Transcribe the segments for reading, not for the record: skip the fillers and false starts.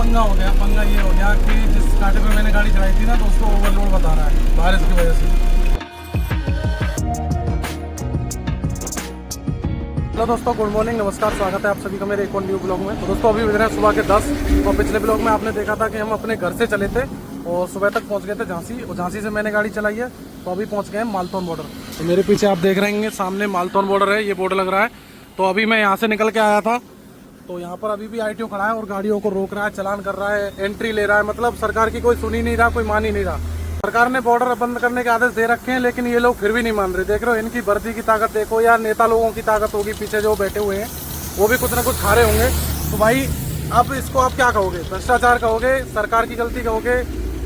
पंगा हो गया। पंगा ये हो गया कि जिस कांटे पे मैंने गाड़ी चलाई थी ना तो उसको ओवरलोड बता रहा है बारिश की वजह से। हेलो दोस्तों, गुड मॉर्निंग, नमस्कार, स्वागत है आप सभी का मेरे एक और न्यू ब्लॉग में। तो दोस्तों अभी बज रहे हैं सुबह के 10। तो पिछले ब्लॉग में आपने देखा था कि हम अपने घर से चले थे और सुबह तक पहुंच गए थे झांसी, और झांसी से मैंने गाड़ी चलाई है। तो अभी पहुंच गए हैं मालथौन बॉर्डर। तो मेरे पीछे आप देख रहे हैं सामने मालथौन बॉर्डर है, ये बोर्ड लग रहा है। तो अभी मैं यहाँ से निकल के आया था, तो यहाँ पर अभी भी ITO खड़ा है और गाड़ियों को रोक रहा है, चालान कर रहा है, एंट्री ले रहा है। मतलब सरकार की कोई सुन ही नहीं रहा, कोई मान ही नहीं रहा। सरकार ने बॉर्डर बंद करने के आदेश दे रखे हैं, लेकिन ये लोग फिर भी नहीं मान रहे। देख रहे हो इनकी वर्दी की ताकत देखो, या नेता लोगों की ताकत होगी पीछे जो बैठे हुए हैं, वो भी कुछ ना कुछ खा रहे होंगे। तो भाई अब इसको आप क्या कहोगे? भ्रष्टाचार कहोगे, सरकार की गलती कहोगे,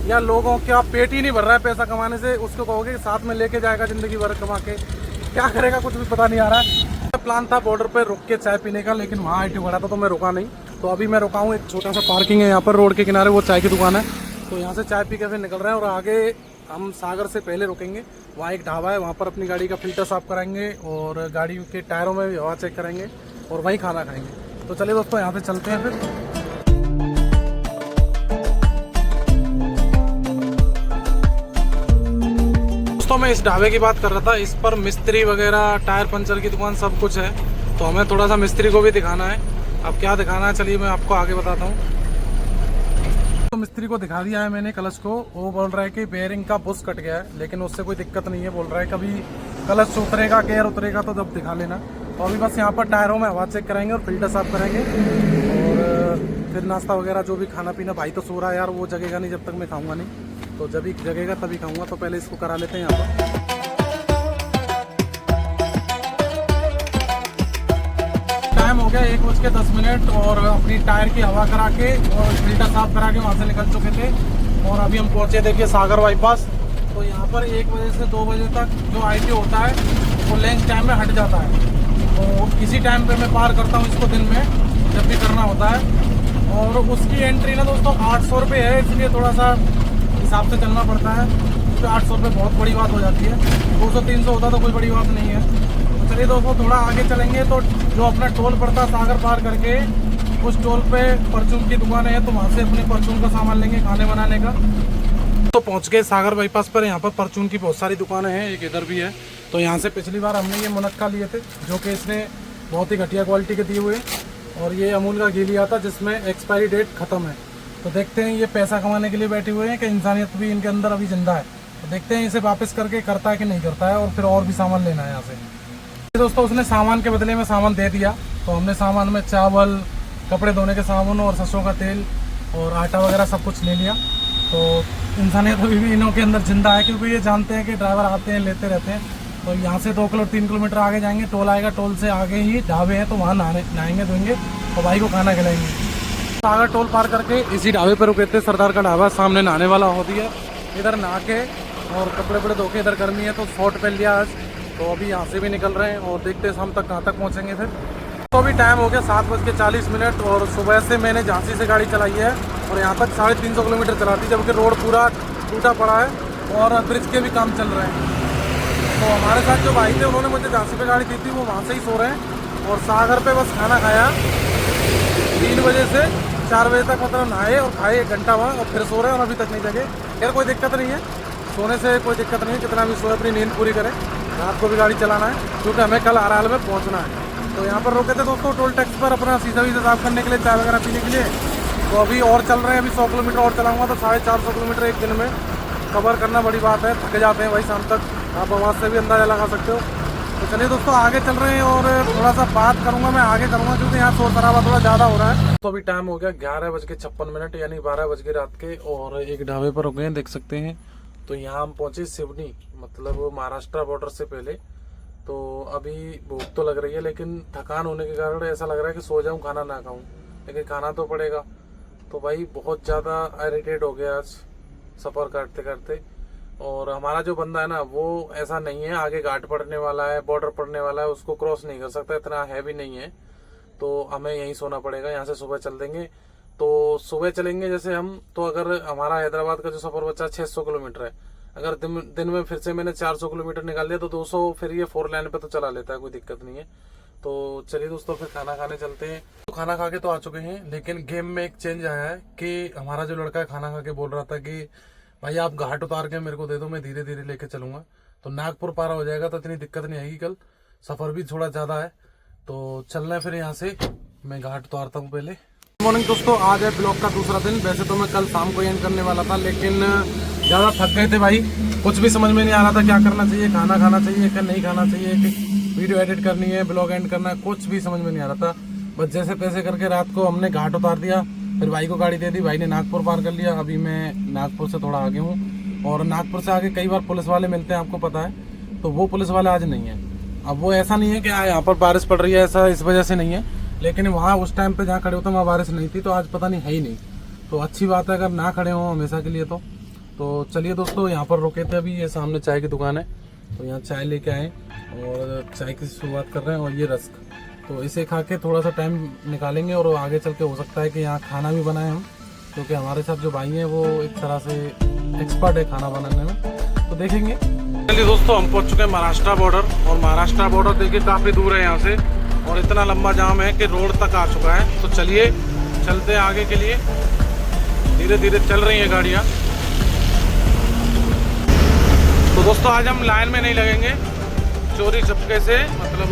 या लोगों का पेट ही नहीं भर रहा है पैसा कमाने से उसको कहोगे? साथ में लेके जाएगा जिंदगी भर कमा के, क्या करेगा कुछ भी पता नहीं आ रहा है। प्लान था बॉर्डर पे रुक के चाय पीने का, लेकिन वहाँ ITO खड़ा था तो मैं रुका नहीं। तो अभी मैं रुका हूँ, एक छोटा सा पार्किंग है यहाँ पर रोड के किनारे, वो चाय की दुकान है। तो यहाँ से चाय पी के फिर निकल रहे हैं और आगे हम सागर से पहले रुकेंगे। वहाँ एक ढाबा है, वहाँ पर अपनी गाड़ी का फिल्टर साफ कराएंगे और गाड़ी के टायरों में भी हवा चेक करेंगे और वहीं खाना खाएंगे। तो चलिए दोस्तों यहाँ से चलते हैं फिर। दोस्तों मैं इस ढाबे की बात कर रहा था, इस पर मिस्त्री वगैरह, टायर पंचर की दुकान सब कुछ है। तो हमें थोड़ा सा मिस्त्री को भी दिखाना है। अब क्या दिखाना है चलिए मैं आपको आगे बताता हूँ। तो मिस्त्री को दिखा दिया है मैंने कलच को। वो बोल रहा है कि बेयरिंग का बुश कट गया है, लेकिन उससे कोई दिक्कत नहीं है। बोल रहा है कभी कलच उतरेगा, गेयर उतरेगा तो जब दिखा लेना। तो अभी बस यहाँ पर टायरों में हवा चेक करेंगे और फिल्टर साफ करेंगे और फिर नाश्ता वगैरह जो भी खाना पीना। भाई तो सो रहा है यार, वो जगेगा नहीं जब तक मैं खाऊंगा नहीं। तो जब भी जगेगा तभी खाऊंगा। तो पहले इसको करा लेते हैं यहाँ पर। टाइम हो गया 1:10 और अपनी टायर की हवा करा के और फिल्टर साफ करा के वहाँ से निकल चुके थे। और अभी हम पहुँचे देखिए सागर बाईपास। तो यहाँ पर 1 बजे से 2 बजे तक जो ITO होता है वो लंच टाइम में हट जाता है। तो इसी टाइम पे मैं पार करता हूँ इसको दिन में जब भी करना होता है। और उसकी एंट्री ना दोस्तों 800 रुपये है, इसलिए थोड़ा सा हिसाब से चलना पड़ता है। तो 800 रुपये बहुत बड़ी बात हो जाती है। 200-300 होता तो कोई बड़ी बात नहीं है। तो चलिए दोस्तों थोड़ा आगे चलेंगे तो जो अपना टोल पड़ता है सागर पार करके, उस टोल पे परचून की दुकान है, तो वहाँ से अपने परचून का सामान लेंगे खाने बनाने का। तो पहुँच गए सागर बाईपास पर। यहाँ पर परचून की बहुत सारी दुकानें हैं, एक इधर भी है। तो यहाँ से पिछली बार हमने ये मुनक्का लिए थे, जो कि इसने बहुत ही घटिया क्वालिटी के दिए हुए। और ये अमूल का घी लिया था जिसमें एक्सपायरी डेट ख़त्म है। तो देखते हैं ये पैसा कमाने के लिए बैठे हुए हैं कि इंसानियत भी इनके अंदर अभी जिंदा है। तो देखते हैं इसे वापस करके करता है कि नहीं करता है, और फिर और भी सामान लेना है यहाँ से। दोस्तों उसने सामान के बदले में सामान दे दिया। तो हमने सामान में चावल, कपड़े धोने के साबुन और सरसों का तेल और आटा वगैरह सब कुछ ले लिया। तो इंसानियत अभी भी इनों के अंदर जिंदा है, क्योंकि ये जानते हैं कि ड्राइवर आते हैं लेते रहते हैं। तो यहाँ से 2-3 किलोमीटर आगे जाएंगे, टोल आएगा, टोल से आगे ही ढाबे हैं, तो वहाँ नहाएंगे धोएंगे और भाई को खाना खिलाएंगे। सागर टोल पार करके इसी ढाबे पर रुके थे, सरदार का ढाबा, सामने नहाने वाला हो दिया। इधर नहा के और कपड़े वपड़े धो के, इधर गर्मी है तो शॉर्ट पहन लिया आज। तो अभी यहाँ से भी निकल रहे हैं और देखते हैं शाम तक कहाँ तक पहुँचेंगे फिर। तो अभी टाइम हो गया 7:40 और सुबह से मैंने झांसी से गाड़ी चलाई है और यहाँ तक 350 किलोमीटर चलाती, जबकि रोड पूरा टूटा पड़ा है और ब्रिज के भी काम चल रहे हैं। तो हमारे साथ जो भाई थे उन्होंने मुझे झांसी पे गाड़ी दी थी, वो वहाँ से ही सो रहे हैं। और सागर पे बस खाना खाया 3 बजे से 4 बजे तक, मतलब नहाए और खाए 1 घंटा वहाँ, और फिर सो रहे हैं और अभी तक नहीं जगे। यार कोई दिक्कत नहीं है, सोने से कोई दिक्कत नहीं है, कितना भी सोए अपनी नींद पूरी करें। रात को भी गाड़ी चलाना है, क्योंकि हमें कल आराल में पहुँचना है। तो यहाँ पर रुके थे दोस्तों टोल टैक्स पर अपना शीशा वीशा साफ करने के लिए, चाय वगैरह पीने के लिए। तो अभी और चल रहे हैं, अभी 100 किलोमीटर और चलाऊँगा तो 450 किलोमीटर एक दिन में कवर करना बड़ी बात है। थक जाते हैं भाई शाम तक, आप आवाज़ से भी अंदाज़ा लगा सकते हो। तो चलिए दोस्तों आगे चल रहे हैं और थोड़ा सा बात करूंगा, मैं आगे करूंगा क्योंकि यहाँ शोर शराबा थोड़ा ज़्यादा हो रहा है। तो अभी टाइम हो गया 11:56 यानी 12 बज के रात के, और एक ढाबे पर रुके हैं, देख सकते हैं। तो यहाँ हम पहुँचे सिवनी, मतलब महाराष्ट्र बॉर्डर से पहले। तो अभी भूख तो लग रही है, लेकिन थकान होने के कारण ऐसा लग रहा है कि सो जाऊँ, खाना ना खाऊँ, लेकिन खाना तो पड़ेगा। तो भाई बहुत ज़्यादा इरिटेट हो गया आज सफ़र करते करते। और हमारा जो बंदा है ना, वो ऐसा नहीं है, आगे घाट पड़ने वाला है, बॉर्डर पड़ने वाला है, उसको क्रॉस नहीं कर सकता, इतना हैवी नहीं है। तो हमें यहीं सोना पड़ेगा। यहाँ से सुबह चल देंगे। तो सुबह चलेंगे जैसे हम, तो अगर हमारा हैदराबाद का जो सफ़र बचा 600 किलोमीटर है, अगर दिन में फिर से मैंने 400 किलोमीटर निकाल दिया तो 200 फिर ये 4 लाइन पे तो चला लेता है, कोई दिक्कत नहीं है। तो चलिए दोस्तों फिर खाना खाने चलते हैं। तो खाना खा के तो आ चुके हैं, लेकिन गेम में एक चेंज आया है कि हमारा जो लड़का है खाना खा के बोल रहा था कि भाई आप घाट उतार के मेरे को दे दो, मैं धीरे धीरे लेके चलूंगा। तो नागपुर पारा हो जाएगा तो इतनी दिक्कत नहीं आएगी। कल सफर भी थोड़ा ज्यादा है तो चलना है फिर यहाँ से। मैं घाट उतारता हूँ पहले। गुड मॉर्निंग दोस्तों, आज है ब्लॉग का दूसरा दिन। वैसे तो मैं कल शाम को एंड करने वाला था, लेकिन ज़्यादा थक गए थे भाई। कुछ भी समझ में नहीं आ रहा था क्या करना चाहिए, खाना खाना चाहिए क्या नहीं खाना चाहिए, कि वीडियो एडिट करनी है, ब्लॉग एंड करना है, कुछ भी समझ में नहीं आ रहा था। बस जैसे तैसे करके रात को हमने घाट उतार दिया, फिर भाई को गाड़ी दे दी, भाई ने नागपुर पार कर लिया। अभी मैं नागपुर से थोड़ा आगे हूँ, और नागपुर से आगे कई बार पुलिस वाले मिलते हैं, आपको पता है। तो वो पुलिस वाले आज नहीं है। अब वो ऐसा नहीं है कि यहाँ पर बारिश पड़ रही है, ऐसा इस वजह से नहीं है, लेकिन वहाँ उस टाइम पे जहाँ खड़े होते वहाँ बारिश नहीं थी, तो आज पता नहीं है ही नहीं। तो अच्छी बात है अगर ना खड़े हों हमेशा के लिए। तो चलिए दोस्तों, यहाँ पर रुके थे। अभी ये सामने चाय की दुकान है, तो यहाँ चाय लेके आए और चाय की शुरुआत कर रहे हैं। और ये रस्क, तो इसे खा के थोड़ा सा टाइम निकालेंगे और आगे चल के हो सकता है कि यहाँ खाना भी बनाए हम, क्योंकि हमारे साथ जो भाई हैं वो एक तरह से एक्सपर्ट है खाना बनाने में, तो देखेंगे। चलिए दोस्तों, हम पहुँच चुके हैं महाराष्ट्र बॉर्डर। और महाराष्ट्र बॉर्डर देखिए काफ़ी दूर है यहाँ से, और इतना लंबा जाम है कि रोड तक आ चुका है। तो चलिए चलते हैं आगे के लिए। धीरे धीरे चल रही हैं गाड़ियाँ। तो दोस्तों आज हम लाइन में नहीं लगेंगे, चोरी चपके से, मतलब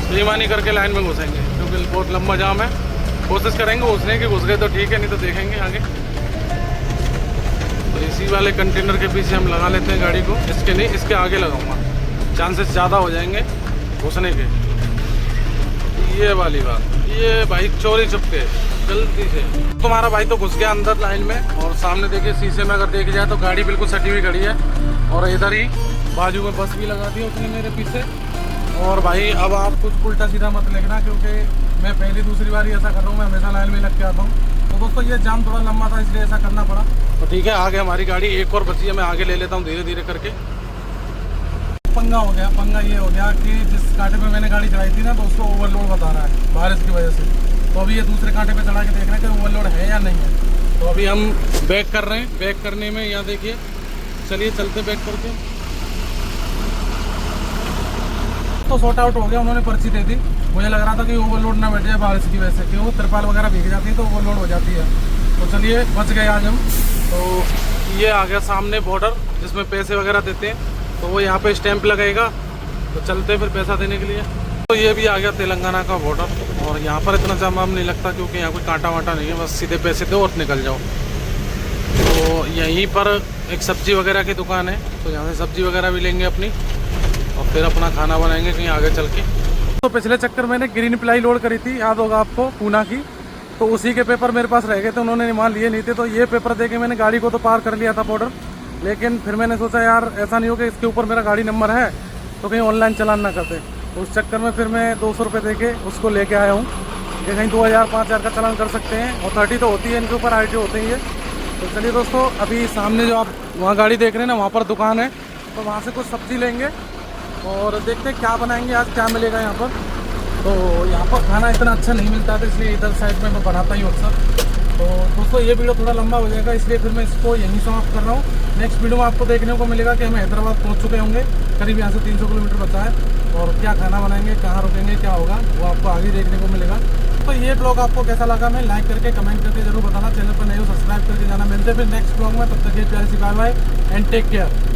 बेईमानी करके लाइन में घुसेंगे, क्योंकि बहुत लंबा जाम है। कोशिश करेंगे घुसने की, घुस गए तो ठीक है, नहीं तो देखेंगे आगे। तो इसी वाले कंटेनर के पीछे हम लगा लेते हैं गाड़ी को, इसके नहीं, इसके आगे लगाऊंगा, चांसेस ज़्यादा हो जाएंगे घुसने के। ये वाली बात, ये भाई चोरी चुपके जल्दी से। तुम्हारा भाई तो घुस गया अंदर लाइन में, और सामने देखिए शीशे में अगर देखी जाए तो गाड़ी बिल्कुल सटी हुई खड़ी है, और इधर ही बाजू में बस भी लगा दी उसने मेरे पीछे। और भाई अब आप कुछ उल्टा सीधा मत लेना, क्योंकि मैं पहली दूसरी बार ऐसा कर रहा हूँ, मैं हमेशा लाइन में लग के आता हूँ। तो दोस्तों ये जाम थोड़ा लंबा था, इसलिए ऐसा करना पड़ा। तो ठीक है, आगे हमारी गाड़ी एक और बची है, मैं आगे ले लेता हूँ धीरे धीरे करके। पंगा हो गया, पंगा ये हो गया कि जिस कांटे पे मैंने गाड़ी चढ़ाई थी ना, तो उसको ओवरलोड बता रहा है बारिश की वजह से। तो अभी ये दूसरे कांटे पे चढ़ा के देख रहे हैं कि ओवरलोड है या नहीं है। तो अभी हम बैक कर रहे हैं। बैक करने में यहाँ देखिए, चलिए चलते बैक करके। तो सॉर्ट आउट हो गया, उन्होंने पर्ची दे दी। मुझे लग रहा था कि ओवरलोड ना बैठ जाए बारिश की वजह से, क्यों तिरपाल वगैरह भीग जाती है तो ओवरलोड हो जाती है। तो चलिए बच गए आज हम। तो ये आ गया सामने बॉर्डर जिसमें पैसे वगैरह देते हैं, तो वो यहाँ पे स्टैंप लगेगा, तो चलते फिर पैसा देने के लिए। तो ये भी आ गया तेलंगाना का बॉर्डर, और यहाँ पर इतना जाम नहीं लगता, क्योंकि यहाँ कोई कांटा वाटा नहीं है, बस सीधे पैसे दो और निकल जाओ। तो यहीं पर एक सब्जी वगैरह की दुकान है, तो यहाँ से सब्जी वगैरह भी लेंगे अपनी, और फिर अपना खाना बनाएंगे कहीं आगे चल के। तो पिछले चक्कर मैंने ग्रीन प्लाई लोड करी थी, याद होगा आपको, पूना की। तो उसी के पेपर मेरे पास रह गए थे, उन्होंने मान लिए नहीं थे। तो ये पेपर दे के मैंने गाड़ी को तो पार कर लिया था बॉर्डर, लेकिन फिर मैंने सोचा यार ऐसा नहीं हो कि इसके ऊपर मेरा गाड़ी नंबर है तो कहीं ऑनलाइन चलान ना करते। तो उस चक्कर में फिर मैं 200 रुपये दे के उसको लेके आया हूँ कि कहीं 2000-5000 का चलान कर सकते हैं, और 30 तो होती है इनके ऊपर, RTO होते ही है। तो चलिए दोस्तों, अभी सामने जो आप वहाँ गाड़ी देख रहे हैं ना, वहाँ पर दुकान है, तो वहाँ से कुछ सब्ज़ी लेंगे और देखते हैं क्या बनाएंगे आज, क्या मिलेगा यहाँ पर। तो यहाँ पर खाना इतना अच्छा नहीं मिलता था, इसलिए इधर साइड में मैं बनाता ही हूँ अक्सर। तो दोस्तों ये वीडियो थोड़ा लंबा हो जाएगा, इसलिए फिर मैं इसको यहीं समाप्त कर रहा हूँ। नेक्स्ट वीडियो में आपको देखने को मिलेगा कि हम हैदराबाद पहुँच चुके होंगे, करीब यहाँ से 300 किलोमीटर बचा है, और क्या खाना बनाएंगे, कहाँ रुकेंगे, क्या होगा, वो आपको आगे देखने को मिलेगा। तो ये ब्लॉग आपको कैसा लगा, मैं लाइक करके कमेंट करके जरूर बताना। चैनल पर नए हो सब्सक्राइब करके जाना। मिलते हैं फिर नेक्स्ट ब्लॉग में, तब तक ये प्यारी सी bye bye and take care.